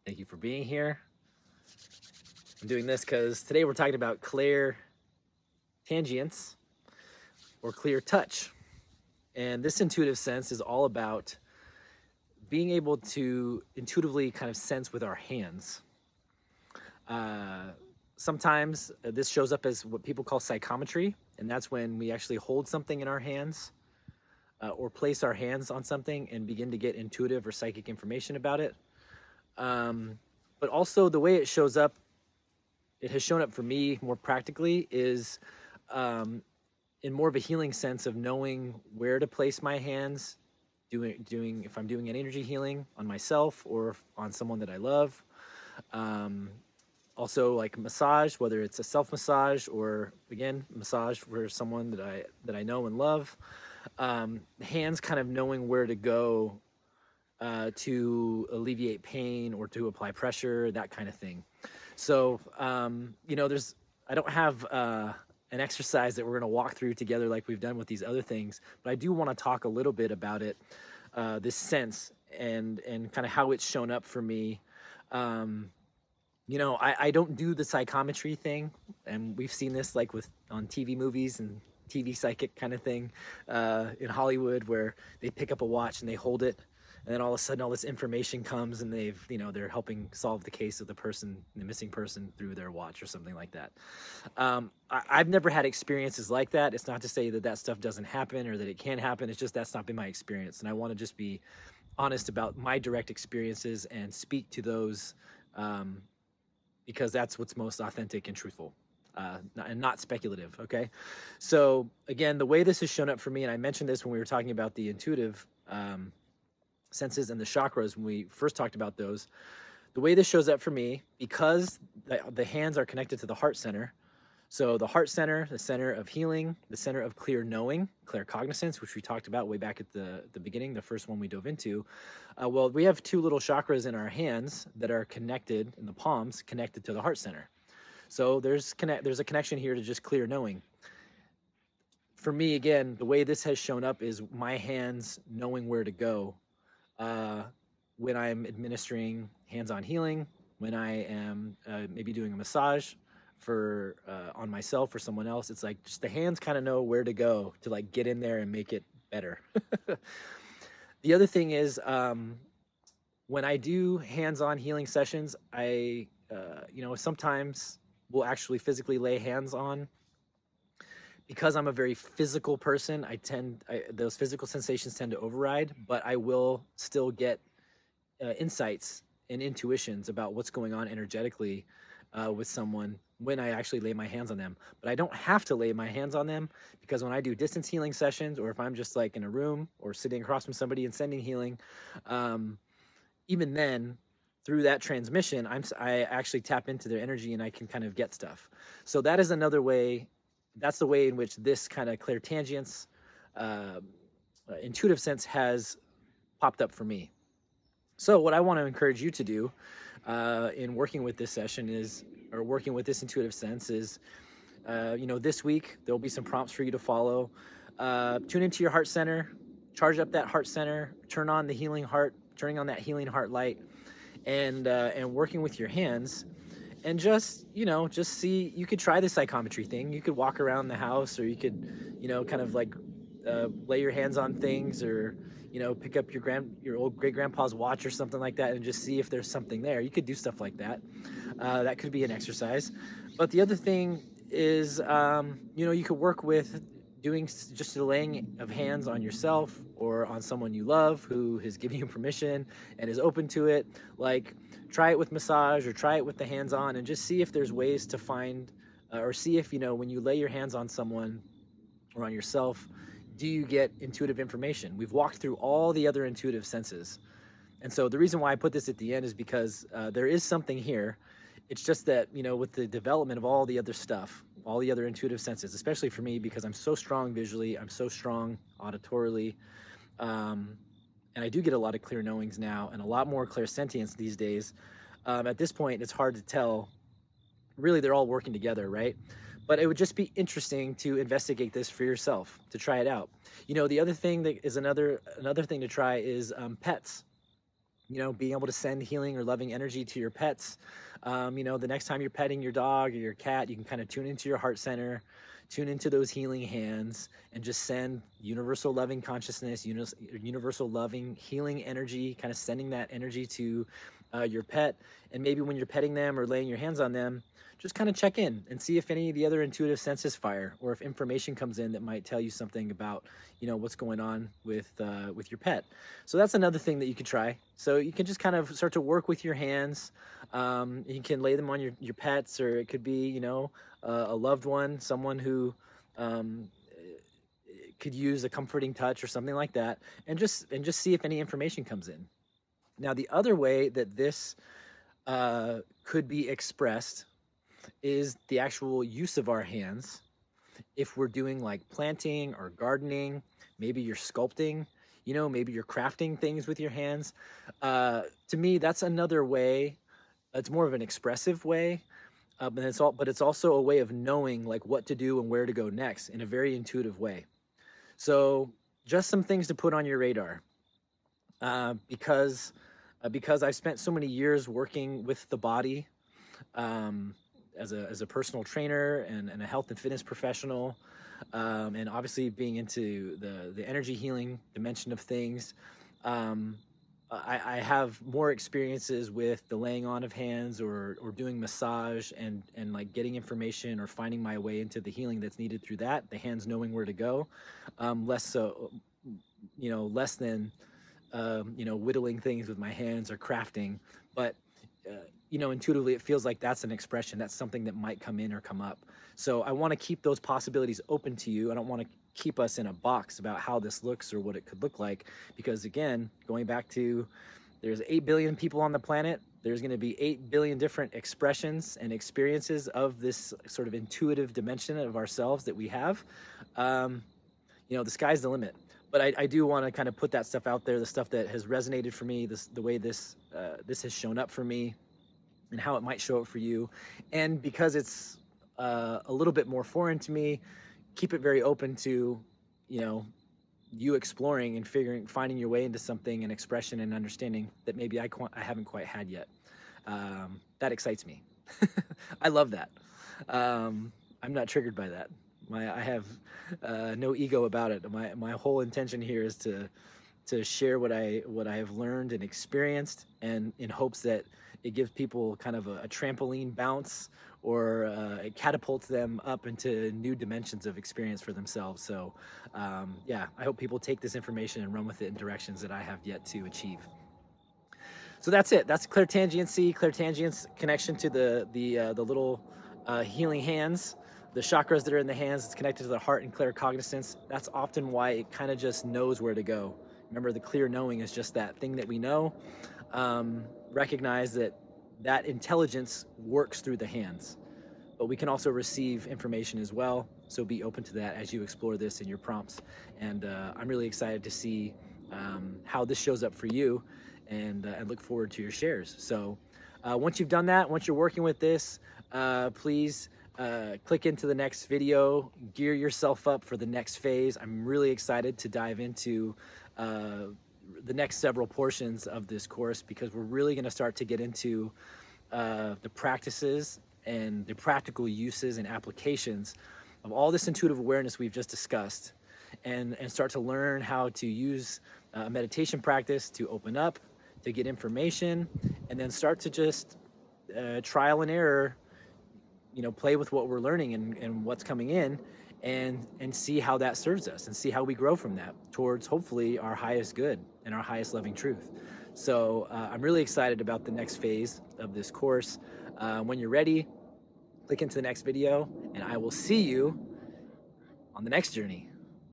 Thank you for being here. I'm doing this because today we're talking about clairtangience or clear touch. And this intuitive sense is all about being able to intuitively kind of sense with our hands. Sometimes this shows up as what people call psychometry, and that's when we actually hold something in our hands or place our hands on something and begin to get intuitive or psychic information about it. But also the way it shows up, it has shown up for me more practically is in more of a healing sense of knowing where to place my hands, doing if I'm doing an energy healing on myself or on someone that I love. Also like massage, whether it's a self massage or again massage for someone that I know and love. Hands kind of knowing where to go to alleviate pain or to apply pressure, that kind of thing. So I don't have an exercise that we're going to walk through together like we've done with these other things, but I do want to talk a little bit about it, this sense and kind of how it's shown up for me. I don't do the psychometry thing, and we've seen this like on TV movies and TV psychic kind of thing in Hollywood, where they pick up a watch and they hold it, and then all of a sudden all this information comes and they're helping solve the case of the missing person through their watch or something like that. I've never had experiences like that. It's not to say that stuff doesn't happen or that it can't happen. It's just that's not been my experience, and I want to just be honest about my direct experiences and speak to those because that's what's most authentic and truthful. And not speculative, okay? So again, the way this has shown up for me, and I mentioned this when we were talking about the intuitive senses and the chakras when we first talked about those, the way this shows up for me, because the hands are connected to the heart center. So the heart center, the center of healing, the center of clear knowing, claircognizance, which we talked about way back at the beginning, the first one we dove into. Well, we have two little chakras in our hands that are connected, in the palms, connected to the heart center. So there's a connection here to just clear knowing. For me, again, the way this has shown up is my hands knowing where to go when I'm administering hands-on healing, when I am maybe doing a massage on myself or someone else. It's like just the hands kind of know where to go to like get in there and make it better. The other thing is when I do hands-on healing sessions, I sometimes will actually physically lay hands on. Because I'm a very physical person, those physical sensations tend to override, but I will still get insights and intuitions about what's going on energetically with someone when I actually lay my hands on them. But I don't have to lay my hands on them, because when I do distance healing sessions, or if I'm just like in a room or sitting across from somebody and sending healing, even then, through that transmission, I actually tap into their energy and I can kind of get stuff. So that is another way. That's the way in which this kind of clairtangience, intuitive sense has popped up for me. So what I want to encourage you to do in working with this session or working with this intuitive sense is, this week, there'll be some prompts for you to follow. Tune into your heart center, charge up that heart center, turning on that healing heart light, and working with your hands, and just see. You could try the psychometry thing. You could walk around the house, or you could, kind of like lay your hands on things, or pick up your old great grandpa's watch or something like that, and just see if there's something there. You could do stuff like that. That could be an exercise. But the other thing is, you could work with doing just the laying of hands on yourself or on someone you love who has given you permission and is open to it. Like, try it with massage or try it with the hands on, and just see if there's ways to find or see if, when you lay your hands on someone or on yourself, do you get intuitive information? We've walked through all the other intuitive senses. And so the reason why I put this at the end is because there is something here. It's just that, with the development of all the other stuff, all the other intuitive senses, especially for me, because I'm so strong visually, I'm so strong auditorily, and I do get a lot of clear knowings now and a lot more clairsentience these days. At this point, it's hard to tell. Really, they're all working together, right? But it would just be interesting to investigate this for yourself, to try it out. The other thing that is another thing to try is pets. being able to send healing or loving energy to your pets. The next time you're petting your dog or your cat, you can kind of tune into your heart center, tune into those healing hands, and just send universal loving consciousness, universal loving healing energy, kind of sending that energy to your pet. And maybe when you're petting them or laying your hands on them, just kind of check in and see if any of the other intuitive senses fire, or if information comes in that might tell you something about, what's going on with your pet. So that's another thing that you could try. So you can just kind of start to work with your hands. You can lay them on your pets, or it could be, a loved one, someone who could use a comforting touch or something like that, and just see if any information comes in. Now, the other way that this could be expressed is the actual use of our hands. If we're doing like planting or gardening, maybe you're sculpting, maybe you're crafting things with your hands. To me, that's another way. It's more of an expressive way, but it's also a way of knowing like what to do and where to go next in a very intuitive way. So just some things to put on your radar, because I've spent so many years working with the body, as a personal trainer and a health and fitness professional, and obviously being into the energy healing dimension of things. I have more experiences with the laying on of hands, or doing massage, and like getting information or finding my way into the healing that's needed through that, the hands knowing where to go. Less than whittling things with my hands or crafting. But intuitively it feels like that's an expression, that's something that might come in or come up. So I want to keep those possibilities open to you. I don't want to keep us in a box about how this looks or what it could look like, because again, going back to, there's 8 billion people on the planet. There's going to be 8 billion different expressions and experiences of this sort of intuitive dimension of ourselves that we have. The sky's the limit. But I do want to kind of put that stuff out there, the stuff that has resonated for me, the way this has shown up for me, and how it might show up for you. And because it's a little bit more foreign to me, keep it very open to, you exploring and finding your way into something, and expression and understanding that maybe I haven't quite had yet. That excites me. I love that. I'm not triggered by that. I have no ego about it. My whole intention here is to share what I have learned and experienced, and in hopes that it gives people kind of a trampoline bounce, or it catapults them up into new dimensions of experience for themselves. So I hope people take this information and run with it in directions that I have yet to achieve. So that's it. That's Clairtangience connection to the little healing hands, the chakras that are in the hands. It's connected to the heart and claircognizance. That's often why it kind of just knows where to go. Remember, the clear knowing is just that thing that we know. Recognize that intelligence works through the hands, but we can also receive information as well. So be open to that as you explore this in your prompts. And I'm really excited to see how this shows up for you, and I look forward to your shares. So once you've done that, once you're working with this, please click into the next video, gear yourself up for the next phase. I'm really excited to dive into the next several portions of this course, because we're really going to start to get into the practices and the practical uses and applications of all this intuitive awareness we've just discussed, and start to learn how to use a meditation practice to open up, to get information, and then start to just trial and error, play with what we're learning and what's coming in, and see how that serves us, and see how we grow from that towards hopefully our highest good and our highest loving truth. So I'm really excited about the next phase of this course. When you're ready, click into the next video, and I will see you on the next journey.